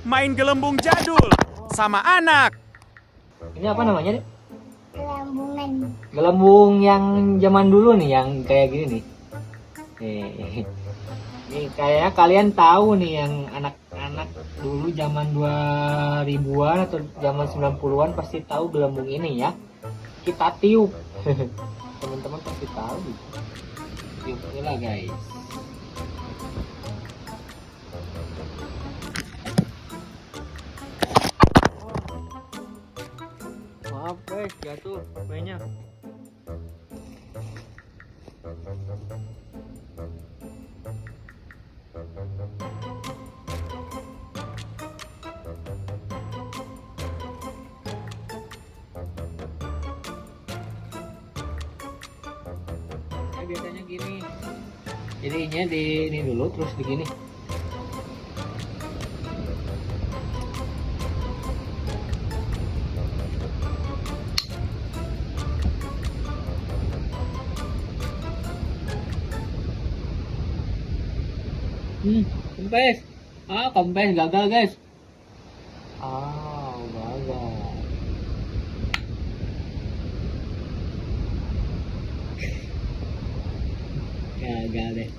main gelembung jadul sama anak. Ini apa namanya, Dek? Gelembungan. Gelembung yang zaman dulu nih, yang kayak gini nih. Nih, nih kayaknya kalian tahu nih yang anak-anak dulu zaman 2000-an atau zaman 90-an pasti tahu gelembung ini ya. Kita tiup. Teman-teman pasti tahu gitu. Tiup lah guys. Maaf guys, jatuh banyak. Biasanya gini, jadinya di ini dulu terus begini. Kempes. Kempes gagal guys. Gagal. Gagal deh.